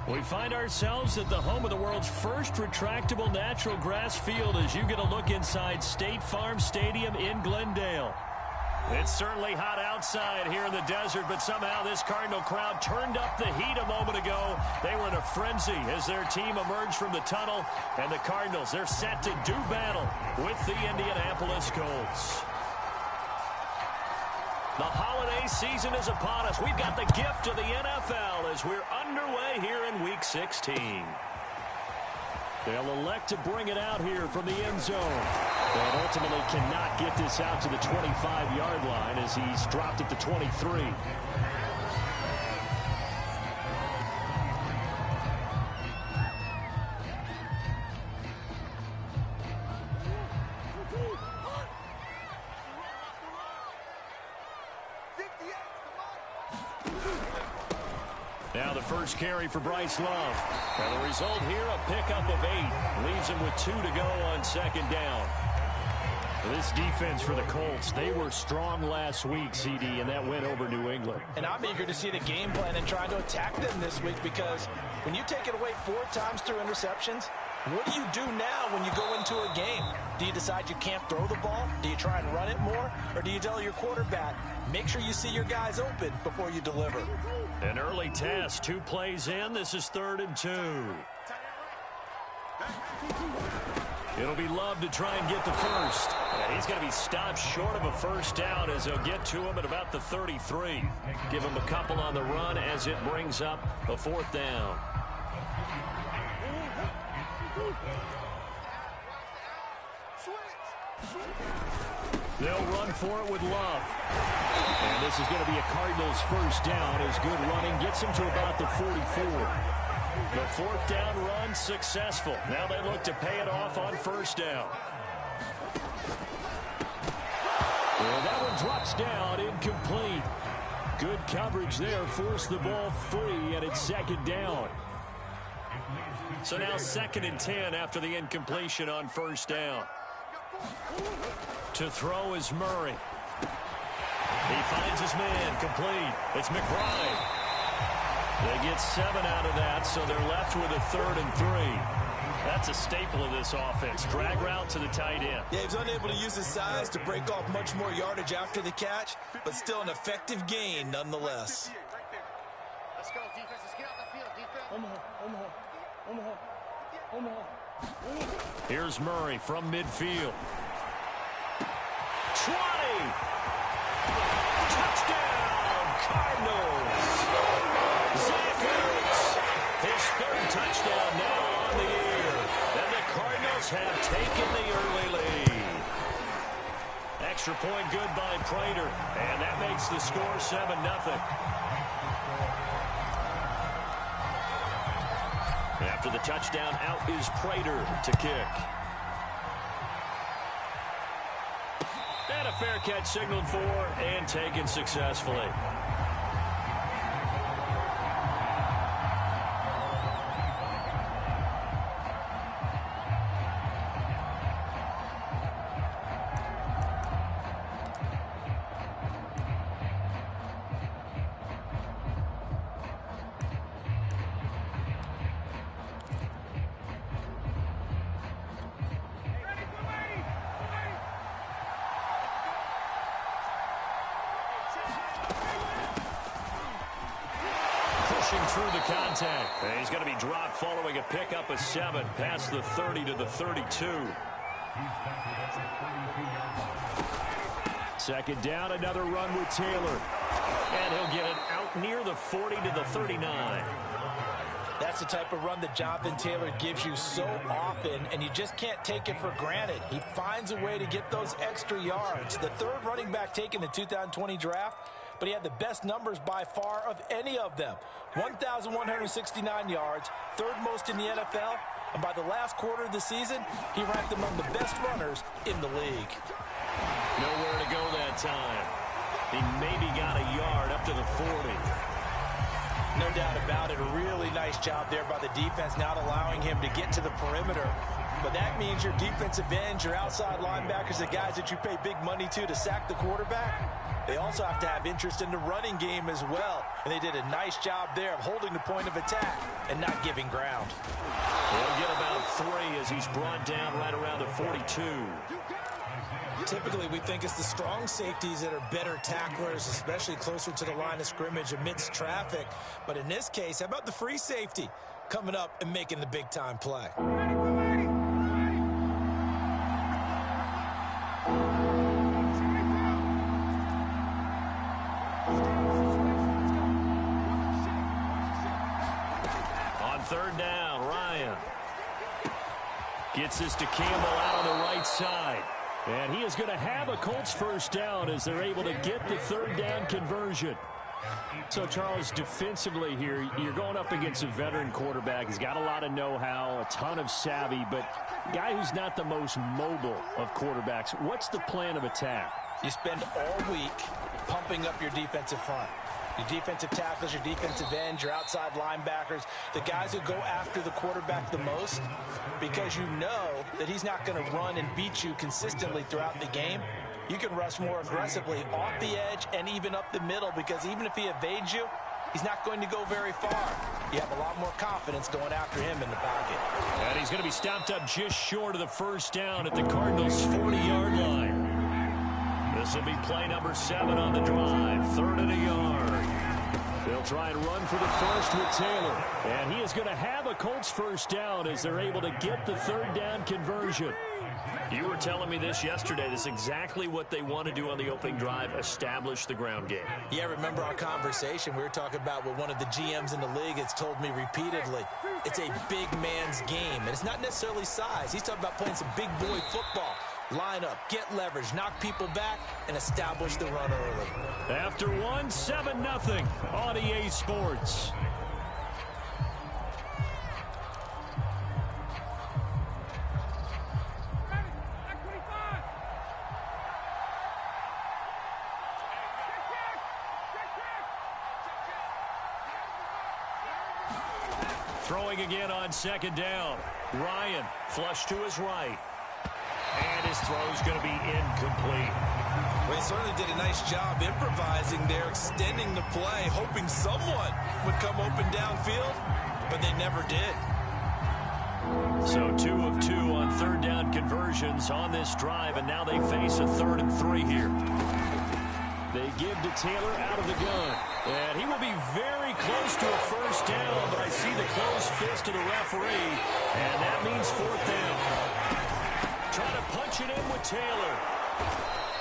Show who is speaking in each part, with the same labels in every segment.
Speaker 1: We find ourselves at the home of the world's first retractable natural grass field as you get a look inside State Farm Stadium in Glendale. It's certainly hot outside here in the desert, but somehow this Cardinal crowd turned up the heat a moment ago. They were in a frenzy as their team emerged from the tunnel, and the Cardinals, they're set to do battle with the Indianapolis Colts. The holiday season is upon us. We've got the gift of the NFL as we're underway here in Week 16. They'll elect to bring it out here from the end zone. But ultimately cannot get this out to the 25-yard line as he's dropped it to 23. Now the first carry for Bryce Love. And the result here, a pickup of 8. Leaves him with 2 to go on second down. This defense for the Colts, they were strong last week, CD, and that went over New England.
Speaker 2: And I'm eager to see the game plan and trying to attack them this week, because when you take it away 4 times through interceptions, what do you do now when you go into a game? Do you decide you can't throw the ball? Do you try and run it more? Or do you tell your quarterback, make sure you see your guys open before you deliver?
Speaker 1: An early test, 2 plays in. This is 3rd and 2. It'll be Love to try and get the first. And he's going to be stopped short of a first down as they'll get to him at about the 33. Give him a couple on the run as it brings up a 4th down. They'll run for it with Love. And this is going to be a Cardinals first down as good running gets him to about the 44. The 4th down run successful. Now they look to pay it off on first down. And that one drops down, incomplete. Good coverage there, forced the ball free, and it's 2nd down. So now 2nd and 10 after the incompletion on first down. To throw is Murray. He finds his man, complete. It's McBride. They get 7 out of that, so they're left with a 3rd and 3. That's a staple of this offense. Drag route to the tight end.
Speaker 2: Yeah, he's unable to use his size to break off much more yardage after the catch, but still an effective gain nonetheless.
Speaker 3: Let's go, defense. Let's get out the field, defense.
Speaker 1: Here's Murray from midfield. 20! Touchdown, Cardinals! Zach Ertz, his 3rd touchdown now on the year. And the Cardinals have taken the early lead. Extra point good by Prater, and that makes the score 7-0. After the touchdown, out is Prater to kick. And a fair catch signaled for and taken successfully. Through the contact. And he's going to be dropped following a pickup of 7 past the 30 to the 32. 2nd down, another run with Taylor. And he'll get it out near the 40 to the 39.
Speaker 2: That's the type of run that Jonathan Taylor gives you so often, and you just can't take it for granted. He finds a way to get those extra yards. The 3rd running back taken in the 2020 draft, but he had the best numbers by far of any of them. 1,169 yards, 3rd most in the NFL, and by the last quarter of the season, he ranked among the best runners in the league.
Speaker 1: Nowhere to go that time. He maybe got a yard up to the 40.
Speaker 2: No doubt about it. A really nice job there by the defense, not allowing him to get to the perimeter. But that means your defensive ends, your outside linebackers, the guys that you pay big money to sack the quarterback, They also have to have interest in the running game as well. And they did a nice job there of holding the point of attack and not giving ground.
Speaker 1: He'll get about 3 as he's brought down right around the 42.
Speaker 2: Typically, we think it's the strong safeties that are better tacklers, especially closer to the line of scrimmage amidst traffic. But in this case, how about the free safety coming up and making the big-time play?
Speaker 1: On third down, Ryan gets this to Campbell out on the right side. And he is going to have a Colts first down as they're able to get the third down conversion. So, Charles, defensively here, you're going up against a veteran quarterback. He's got a lot of know-how, a ton of savvy, but a guy who's not the most mobile of quarterbacks. What's the plan of attack?
Speaker 2: You spend all week pumping up your defensive front. Your defensive tackles, your defensive ends, your outside linebackers, the guys who go after the quarterback the most, because you know that he's not going to run and beat you consistently throughout the game. You can rush more aggressively off the edge and even up the middle, because even if he evades you, he's not going to go very far. You have a lot more confidence going after him in the pocket.
Speaker 1: And he's going to be stopped up just short of the first down at the Cardinals' 40-yard line. This will be play number 7 on the drive. 3rd and a yard. They'll try and run for the first with Taylor. And he is going to have a Colts first down as they're able to get the third down conversion. You were telling me this yesterday. This is exactly what they want to do on the opening drive, establish the ground game.
Speaker 2: Yeah, remember our conversation. We were talking about what one of the GMs in the league has told me repeatedly. It's a big man's game, and it's not necessarily size. He's talking about playing some big boy football. Line up, get leverage, knock people back, and establish the run early.
Speaker 1: After 1, 7-0 on EA Sports. Throwing again on second down. Ryan flush to his right. And his throw's going to be incomplete.
Speaker 2: Well, he certainly did a nice job improvising there, extending the play, hoping someone would come open downfield, but they never did.
Speaker 1: So 2 of 2 on third down conversions on this drive, and now they face a 3rd and 3 here. They give to Taylor out of the gun, and he will be very close to a first down, but I see the closed fist of the referee, and that means 4th down. Trying to punch it in with Taylor.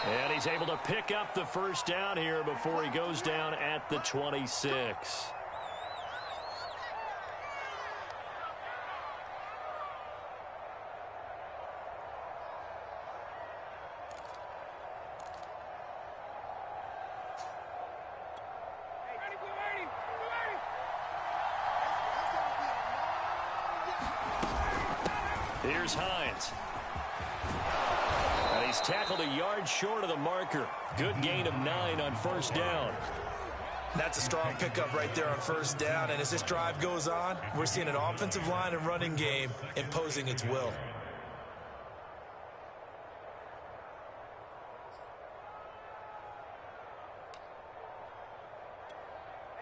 Speaker 1: And he's able to pick up the first down here before he goes down at the 26. Here's Hines. And he's tackled a yard short of the marker. Good gain of 9 on first down.
Speaker 2: That's a strong pickup right there on first down. And as this drive goes on, we're seeing an offensive line and running game imposing its will.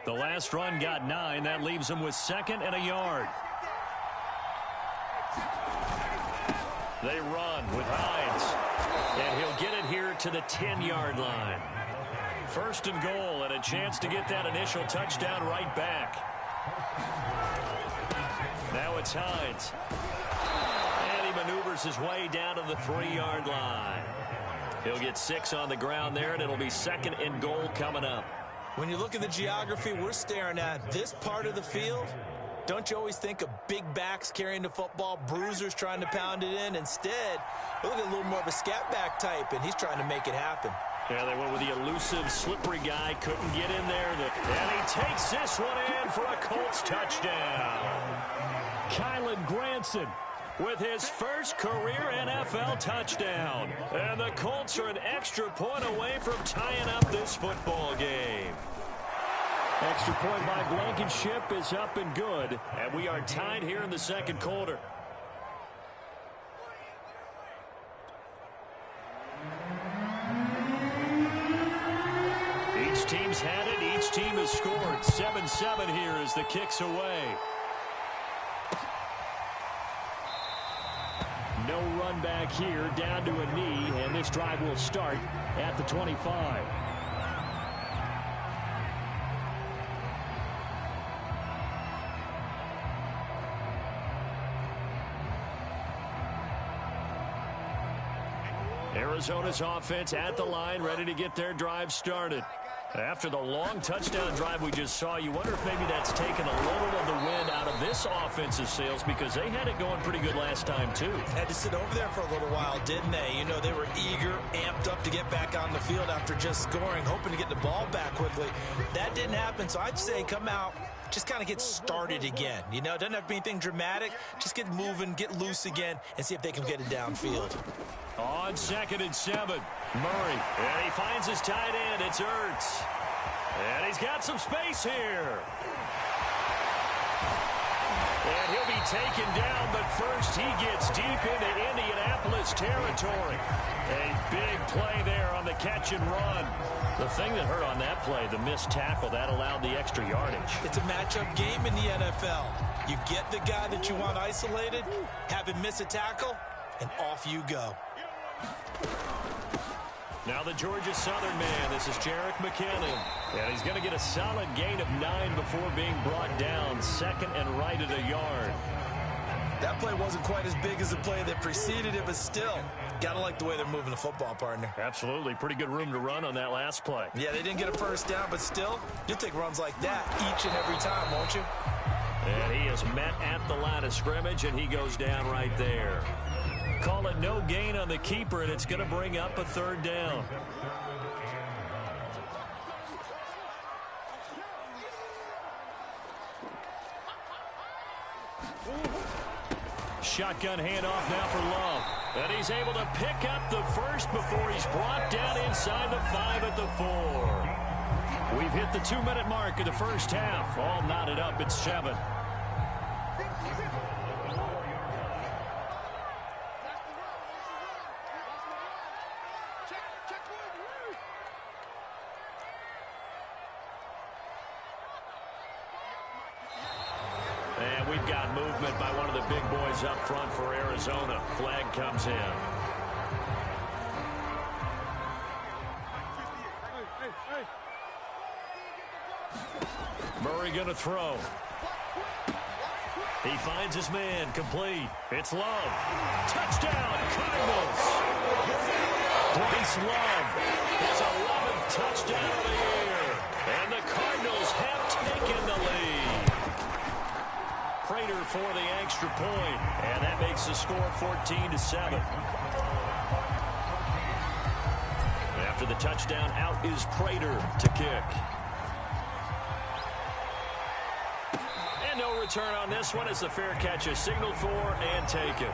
Speaker 1: The last run got 9. That leaves him with 2nd and a yard. They run with Hines. And he'll get it here to the 10-yard line. 1st and goal, and a chance to get that initial touchdown right back. Now it's Hines. And he maneuvers his way down to the 3-yard line. He'll get 6 on the ground there, and it'll be 2nd and goal coming up.
Speaker 2: When you look at the geography we're staring at, this part of the field, don't you always think of big backs carrying the football, bruisers trying to pound it in? Instead, look at a little more of a scat back type, and he's trying to make it happen.
Speaker 1: Yeah, they went with the elusive, slippery guy. Couldn't get in there. And he takes this one in for a Colts touchdown. Kylan Granson with his first career NFL touchdown. And the Colts are an extra point away from tying up this football game. Extra point by Blankenship is up and good. And we are tied here in the second quarter. teams had it. Each team has scored. 7-7 here as the kick's away. No run back here, down to a knee, and this drive will start at the 25. Arizona's offense at the line, ready to get their drive started. After the long touchdown drive we just saw, you wonder if maybe that's taken a little of the wind out of this offensive sails, because they had it going pretty good last time, too.
Speaker 2: Had to sit over there for a little while, didn't they? You know, they were eager, amped up to get back on the field after just scoring, hoping to get the ball back quickly. That didn't happen, so I'd say come out, just kind of get started again. You know, it doesn't have to be anything dramatic. Just get moving, get loose again, and see if they can get it downfield.
Speaker 1: On 2nd and 7, Murray. And he finds his tight end. It's Ertz. And he's got some space here. And he'll be taken down, but first he gets deep into Indianapolis territory. A big play there on the catch and run. The thing that hurt on that play, the missed tackle, that allowed the extra yardage.
Speaker 2: It's a matchup game in the NFL. You get the guy that you want isolated, have him miss a tackle, and off you go.
Speaker 1: Now the Georgia Southern man, this is Jerick McKinnon. And he's going to get a solid gain of 9 before being brought down. 2nd and right at a yard.
Speaker 2: That play wasn't quite as big as the play that preceded it, but still, got to like the way they're moving the football, partner.
Speaker 1: Absolutely. Pretty good room to run on that last play.
Speaker 2: Yeah, they didn't get a first down, but still, you'll take runs like that each and every time, won't you?
Speaker 1: And he is met at the line of scrimmage, and he goes down right there. Call it no gain on the keeper, and it's going to bring up a 3rd down. Shotgun handoff now for Love. And he's able to pick up the first before he's brought down inside the 5 at the 4. We've hit the 2-minute mark of the first half. All knotted up at 7. And we've got movement by one of the big boys up front for Arizona. Flag comes in. Murray going to throw. He finds his man, complete. It's Love. Touchdown, Cardinals. Bryce Love, his 11th touchdown of the year. And the Cardinals have taken the lead. Prater for the extra point, and that makes the score 14-7. After the touchdown, out is Prater to kick. And no return on this one as the fair catch is signaled for and taken.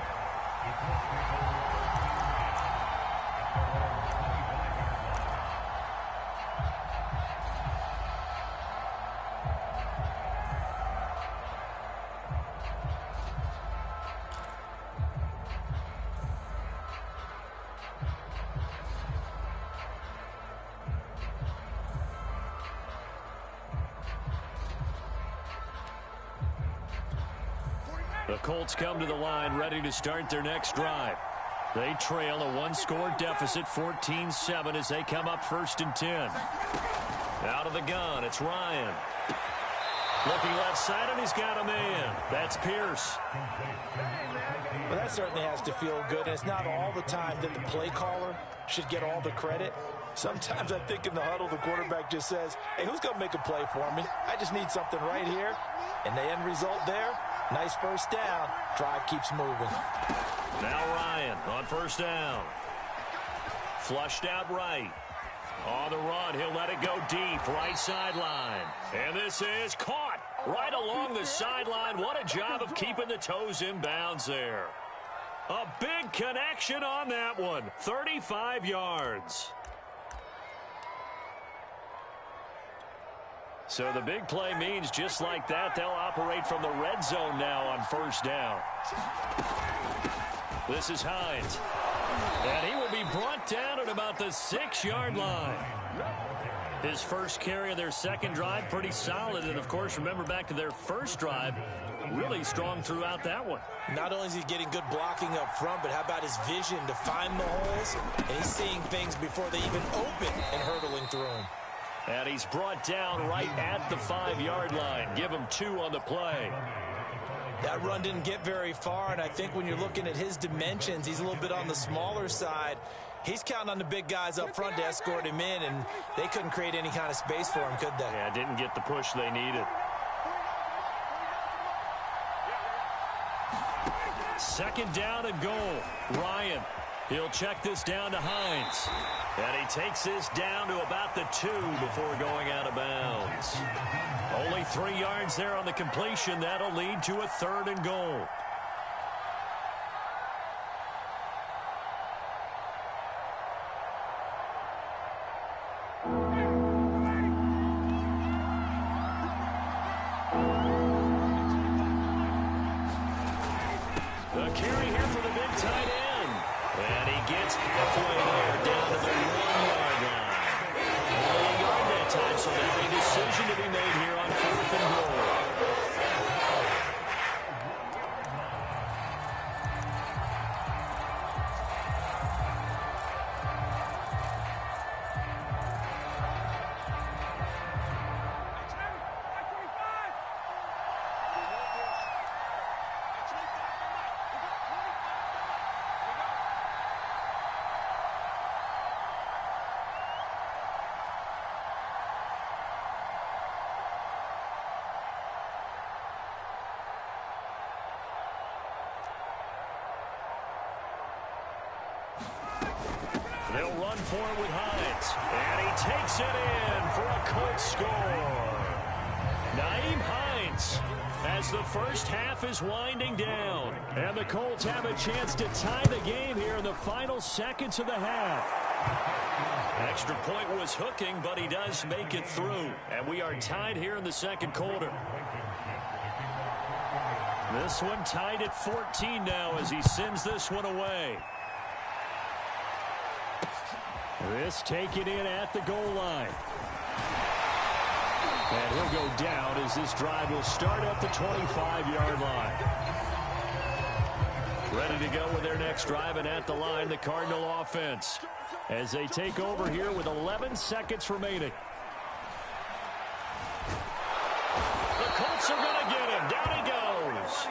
Speaker 1: The Colts come to the line ready to start their next drive. They trail a 1-score deficit, 14-7, as they come up 1st and 10. Out of the gun, it's Ryan. Looking left side, and he's got a man. That's Pierce.
Speaker 2: Well, that certainly has to feel good. And it's not all the time that the play caller should get all the credit. Sometimes I think in the huddle, the quarterback just says, hey, who's going to make a play for me? I just need something right here. And the end result there, nice first down. Drive keeps moving.
Speaker 1: Now Ryan on 1st down. Flushed out right. On the run, he'll let it go deep, right sideline. And this is caught right along the sideline. What a job of keeping the toes in bounds there. A big connection on that one. 35 yards. So the big play means just like that, they'll operate from the red zone now on 1st down. This is Hines. And he will be brought down at about the 6-yard line. His first carry of their second drive, pretty solid. And, of course, remember back to their first drive, really strong throughout that one.
Speaker 2: Not only is he getting good blocking up front, but how about his vision to find the holes? And he's seeing things before they even open and hurtling through them.
Speaker 1: And he's brought down right at the 5-yard line. Give him 2 on the play.
Speaker 2: That run didn't get very far, and I think when you're looking at his dimensions, he's a little bit on the smaller side. He's counting on the big guys up front to escort him in, and they couldn't create any kind of space for him, could they?
Speaker 1: Yeah, didn't get the push they needed. Second down and goal. Ryan. He'll check this down to Hines. And he takes this down to about the 2 before going out of bounds. Only 3 yards there on the completion. That'll lead to a 3rd and goal. The carry here for the big tight end. And he gets halfway there down to the 1-yard line. Only a yard that time, so now a decision to be made here on 4th and goal. They'll run for it with Hines. And he takes it in for a Colts score. Nyheim Hines as the first half is winding down. And the Colts have a chance to tie the game here in the final seconds of the half. Extra point was hooking, but he does make it through. And we are tied here in the second quarter. This one tied at 14 now as he sends this one away. This taken in at the goal line. And he'll go down as this drive will start at the 25-yard line. Ready to go with their next drive, and at the line, the Cardinal offense, as they take over here with 11 seconds remaining. The Colts are going to get him. Down he goes.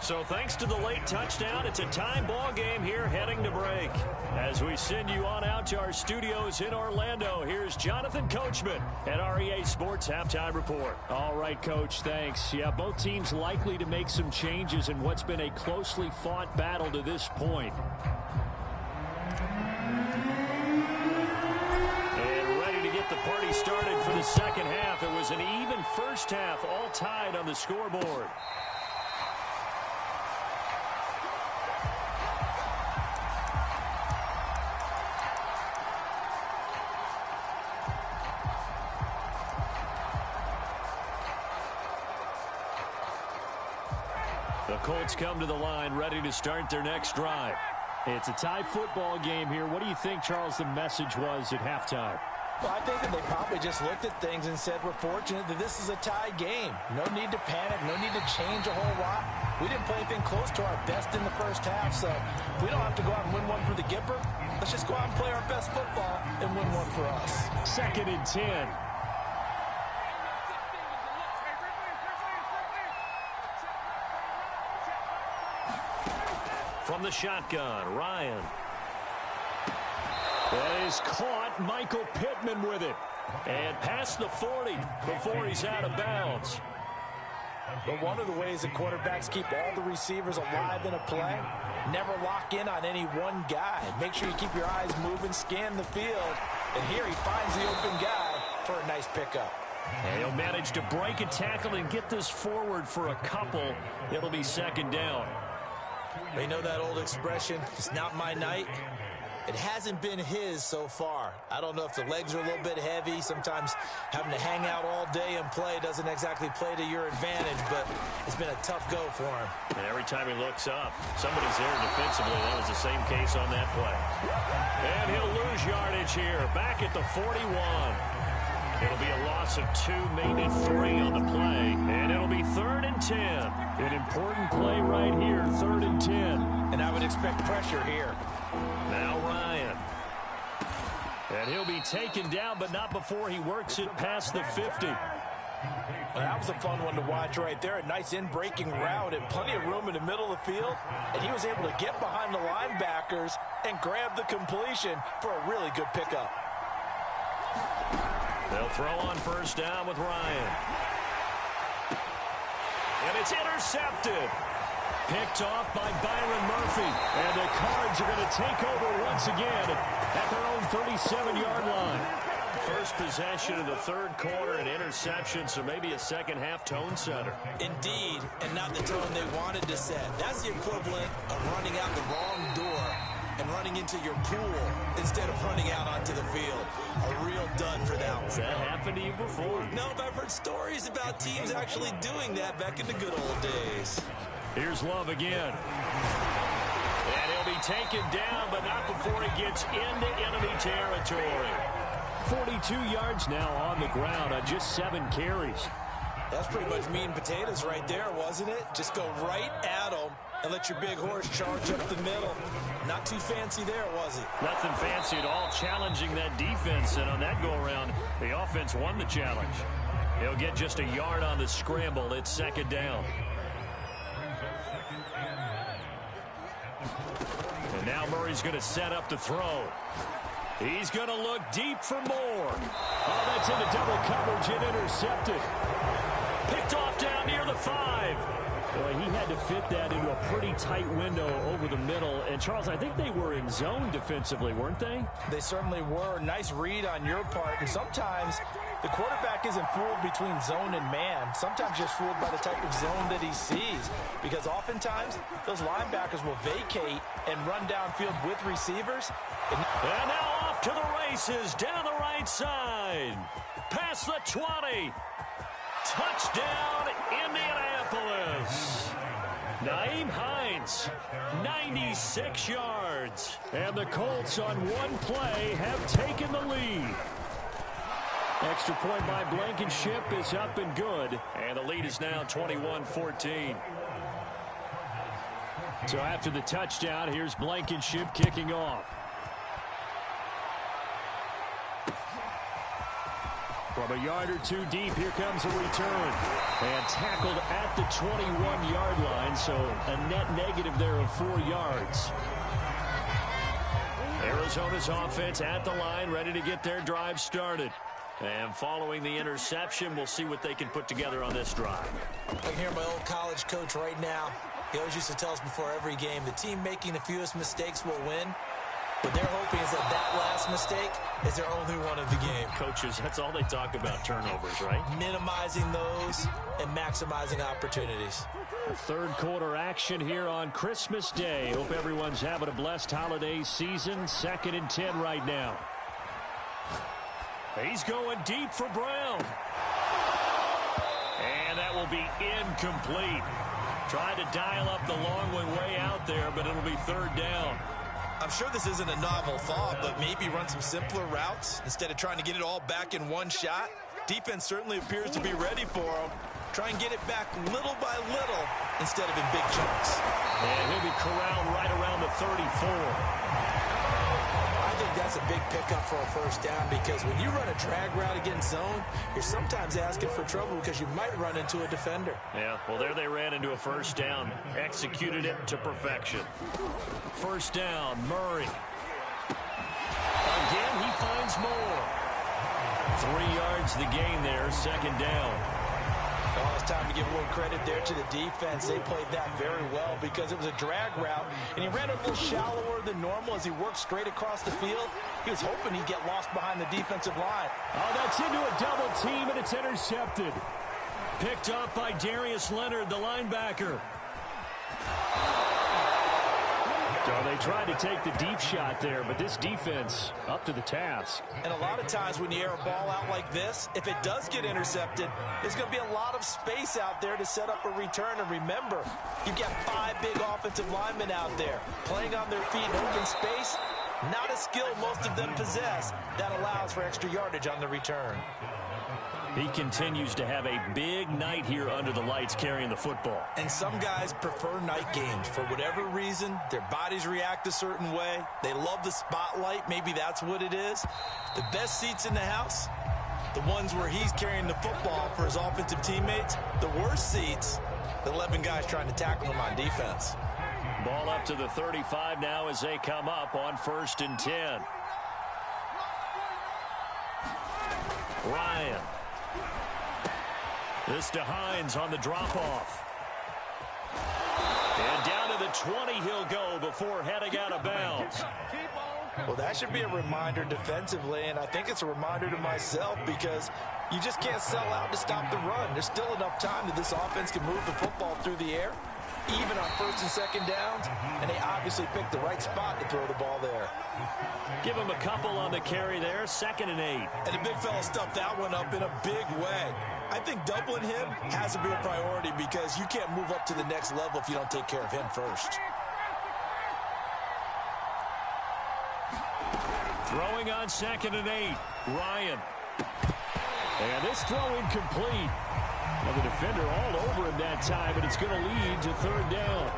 Speaker 1: So thanks to the late touchdown, it's a tie ball game here heading to break. As we send you on out to our studios in Orlando, here's Jonathan Coachman at REA Sports Halftime Report. All right, Coach, thanks. Yeah, both teams likely to make some changes in what's been a closely fought battle to this point. And ready to get the party started for the second half. It was an even first half, all tied on the scoreboard. The Colts come to the line ready to start their next drive. It's a tie football game here. What do you think, Charles, the message was at halftime?
Speaker 2: Well, I think that they probably just looked at things and said, we're fortunate that this is a tie game. No need to panic. No need to change a whole lot. We didn't play anything close to our best in the first half, so we don't have to go out and win one for the Gipper. Let's just go out and play our best football and win one for us.
Speaker 1: 2nd and 10. From the shotgun, Ryan. That is caught. Michael Pittman with it. And past the 40 before he's out of bounds.
Speaker 2: But one of the ways that quarterbacks keep all the receivers alive in a play, never lock in on any one guy. Make sure you keep your eyes moving, scan the field. And here he finds the open guy for a nice pickup.
Speaker 1: And he'll manage to break a tackle and get this forward for a couple. It'll be 2nd down.
Speaker 2: You know that old expression, it's not my night? It hasn't been his so far. I don't know if the legs are a little bit heavy. Sometimes having to hang out all day and play doesn't exactly play to your advantage, but it's been a tough go for him.
Speaker 1: And every time he looks up, somebody's there defensively. That was the same case on that play. And he'll lose yardage here, back at the 41. It'll be a loss of 2, maybe 3 on the play. And it'll be 3rd and 10. An important play right here, 3rd and 10.
Speaker 2: And I would expect pressure here.
Speaker 1: Now Ryan. And he'll be taken down, but not before he works it past the 50.
Speaker 2: Well, that was a fun one to watch right there. A nice in-breaking route and plenty of room in the middle of the field. And he was able to get behind the linebackers and grab the completion for a really good pickup.
Speaker 1: They'll throw on 1st down with Ryan. And it's intercepted. Picked off by Byron Murphy. And the Cards are going to take over once again at their own 37-yard line. First possession of the 3rd quarter, an interception, so maybe a second-half tone setter.
Speaker 2: Indeed, and not the tone they wanted to set. That's the equivalent of running out the wrong door and running into your pool instead of running out onto the field. A real dud for that one.
Speaker 1: Has that happened to you before?
Speaker 2: No, but I've heard stories about teams actually doing that back in the good old days.
Speaker 1: Here's Love again. And he'll be taken down, but not before he gets into enemy territory. 42 yards now on the ground on just 7 carries.
Speaker 2: That's pretty much meat and potatoes right there, wasn't it? Just go right at them and let your big horse charge up the middle. Not too fancy there, was it?
Speaker 1: Nothing fancy at all, challenging that defense. And on that go-around, the offense won the challenge. He'll get just a yard on the scramble. It's 2nd down. And now Murray's going to set up to throw. He's going to look deep for more. Oh, that's into double coverage and intercepted. Picked off down near the 5. Boy, he had to fit that into a pretty tight window over the middle. And, Charles, I think they were in zone defensively, weren't they?
Speaker 2: They certainly were. Nice read on your part. And sometimes the quarterback isn't fooled between zone and man. Sometimes just fooled by the type of zone that he sees. Because oftentimes, those linebackers will vacate and run downfield with receivers.
Speaker 1: And now off to the races down the right side. Past the 20. Touchdown, Indianapolis. Naeem Hines, 96 yards. And the Colts on one play have taken the lead. Extra point by Blankenship is up and good. And the lead is now 21-14. So after the touchdown, here's Blankenship kicking off. From a yard or 2 deep, here comes a return. And tackled at the 21-yard line, so a net negative there of 4 yards. Arizona's offense at the line, ready to get their drive started. And following the interception, we'll see what they can put together on this drive.
Speaker 2: I can hear my old college coach right now. He always used to tell us before every game, the team making the fewest mistakes will win. What they're hoping is that last mistake is their only one of the game.
Speaker 1: Coaches, that's all they talk about, turnovers, right?
Speaker 2: Minimizing those and maximizing opportunities.
Speaker 1: 3rd quarter action here on Christmas Day. Hope everyone's having a blessed holiday season. 2nd and 10 right now. He's going deep for Brown. And that will be incomplete. Tried to dial up the long one way out there, but it'll be 3rd down.
Speaker 2: I'm sure this isn't a novel thought, but maybe run some simpler routes instead of trying to get it all back in one shot. Defense certainly appears to be ready for him. Try and get it back little by little instead of in big chunks.
Speaker 1: And he'll be corralled right around the 34.
Speaker 2: I think that's a big pickup for a 1st down because when you run a drag route against zone, you're sometimes asking for trouble because you might run into a defender.
Speaker 1: Yeah, well, there they ran into a 1st down. Executed it to perfection. 1st down, Murray. Again, he finds more. 3 yards the gain there, 2nd down.
Speaker 2: Oh, it's time to give a little credit there to the defense. They played that very well because it was a drag route, and he ran a little shallower than normal as he worked straight across the field. He was hoping he'd get lost behind the defensive line.
Speaker 1: Oh, that's into a double team, and it's intercepted. Picked up by Darius Leonard, the linebacker. So they tried to take the deep shot there, but this defense up to the task.
Speaker 2: And a lot of times when you air a ball out like this, if it does get intercepted, there's going to be a lot of space out there to set up a return. And remember, you've got 5 big offensive linemen out there playing on their feet in open space. Not a skill most of them possess that allows for extra yardage on the return.
Speaker 1: He continues to have a big night here under the lights carrying the football.
Speaker 2: And some guys prefer night games. For whatever reason, their bodies react a certain way. They love the spotlight. Maybe that's what it is. The best seats in the house, the ones where he's carrying the football for his offensive teammates. The worst seats, the 11 guys trying to tackle him on defense.
Speaker 1: Ball up to the 35 now as they come up on 1st and 10. Ryan. This to Hines on the drop-off. And down to the 20 he'll go before heading out of bounds.
Speaker 2: Well, that should be a reminder defensively, and I think it's a reminder to myself because you just can't sell out to stop the run. There's still enough time that this offense can move the football through the air, even on 1st and 2nd downs, and they obviously picked the right spot to throw the ball there.
Speaker 1: Give him a couple on the carry there, 2nd and 8.
Speaker 2: And the big fella stuffed that one up in a big way. I think doubling him has to be a priority because you can't move up to the next level if you don't take care of him first.
Speaker 1: Throwing on 2nd and 8, Ryan. And this throw incomplete. Well, the defender all over him that time, but it's going to lead to 3rd down.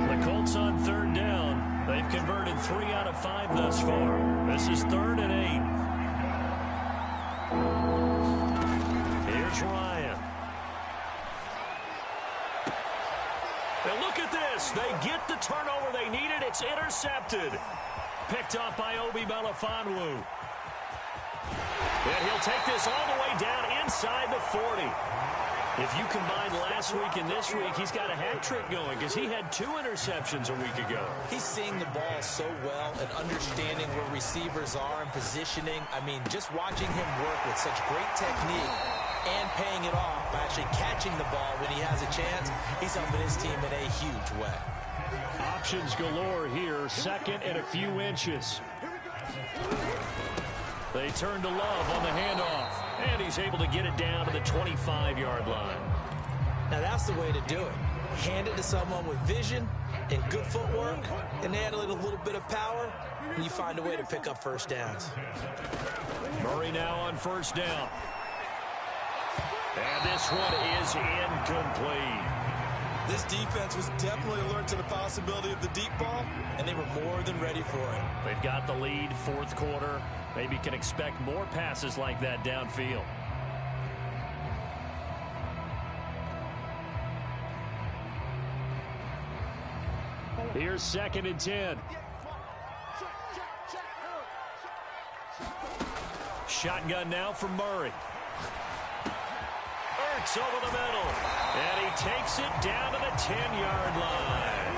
Speaker 1: The Colts on 3rd down. They've converted 3 out of 5 thus far. This is 3rd and 8. Here's Ryan. And look at this. They get the turnover they needed. It's intercepted. Picked off by Obi Melifonwu. And he'll take this all the way down inside the 40. If you combine last week and this week, he's got a hat trick going because he had 2 interceptions a week ago.
Speaker 2: He's seeing the ball so well and understanding where receivers are and positioning. I mean, just watching him work with such great technique and paying it off by actually catching the ball when he has a chance, he's helping his team in a huge way.
Speaker 1: Options galore here, 2nd and a few inches. They turn to Love on the handoff, and he's able to get it down to the 25-yard line.
Speaker 2: Now that's the way to do it. Hand it to someone with vision and good footwork, and add a little bit of power, and you find a way to pick up 1st downs.
Speaker 1: Murray now on 1st down. And this one is incomplete.
Speaker 2: This defense was definitely alert to the possibility of the deep ball, and they were more than ready for it.
Speaker 1: They've got the lead, 4th quarter. Maybe can expect more passes like that downfield. Here's 2nd and 10. Shotgun now for Murray. Ertz over the middle. And he takes it down to the 10-yard line.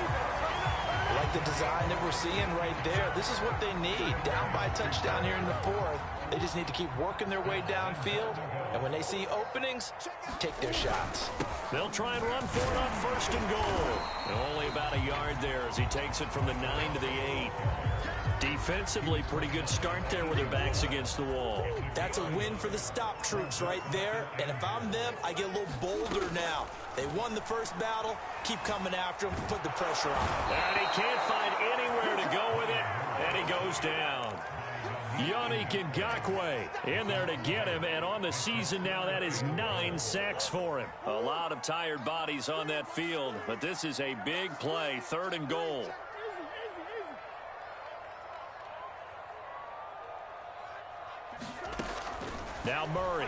Speaker 2: Like the design that we're seeing right there, this is what they need. Down by a touchdown here in the 4th. They just need to keep working their way downfield. And when they see openings, take their shots.
Speaker 1: They'll try and run for it on 1st and goal. And only about a yard there as he takes it from the 9 to the 8. Defensively, pretty good start there with their backs against the wall.
Speaker 2: That's a win for the stop troops right there. And if I'm them, I get a little bolder now. They won the first battle. Keep coming after them. Put the pressure on them.
Speaker 1: And he can't find anywhere to go with it. And he goes down. Yannick Ngakoue in there to get him. And on the season now, that is 9 sacks for him. A lot of tired bodies on that field. But this is a big play. 3rd and goal. Now Murray.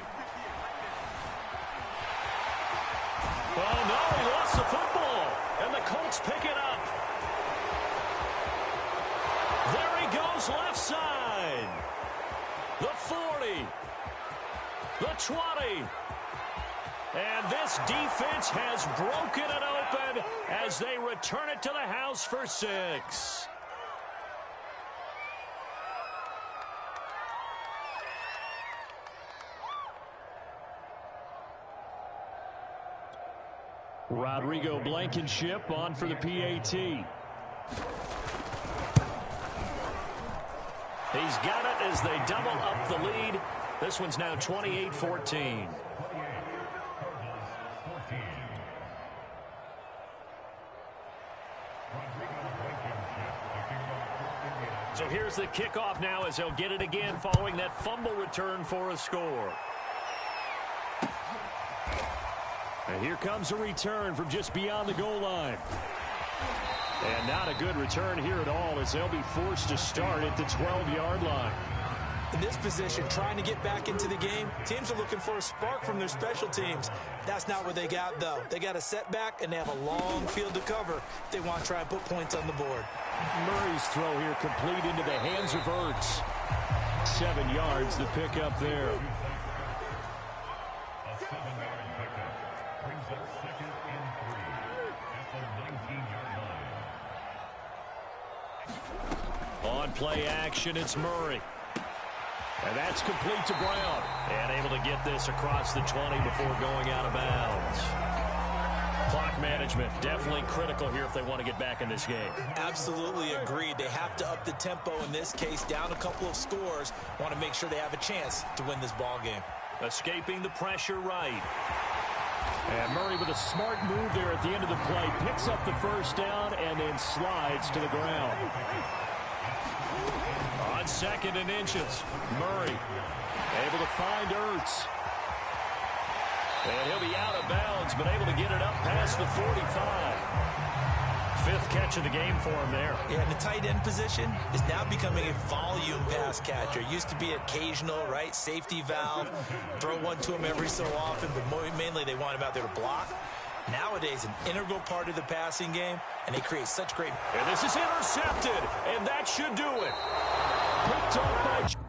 Speaker 1: Oh, no, he lost the football. And the Colts pick it up. There he goes, left side. The 40. The 20. And this defense has broken it open as they return it to the house for 6. Rodrigo Blankenship on for the PAT. He's got it as they double up the lead. This one's now 28-14. So here's the kickoff now as they'll get it again following that fumble return for a score. And here comes a return from just beyond the goal line. And not a good return here at all as they'll be forced to start at the 12-yard line.
Speaker 2: In this position, trying to get back into the game, teams are looking for a spark from their special teams. That's not what they got, though. They got a setback, and they have a long field to cover if they want to try and put points on the board.
Speaker 1: Murray's throw here complete into the hands of Ertz. 7 yards the pick up there. On play action, it's Murray. And that's complete to Brown. And able to get this across the 20 before going out of bounds. Clock management definitely critical here if they want to get back in this game.
Speaker 2: Absolutely agreed. They have to up the tempo in this case, down a couple of scores. Want to make sure they have a chance to win this ball game.
Speaker 1: Escaping the pressure right. And Murray with a smart move there at the end of the play. Picks up the first down and then slides to the ground. On 2nd and inches, Murray able to find Ertz. And he'll be out of bounds, but able to get it up past the 45. 5th catch of the game for him there.
Speaker 2: Yeah, and the tight end position is now becoming a volume pass catcher. Used to be occasional, right? Safety valve. Throw one to him every so often, but mainly they want him out there to block. Nowadays, an integral part of the passing game, and they create such great...
Speaker 1: And this is intercepted, and that should do it. Picked up by...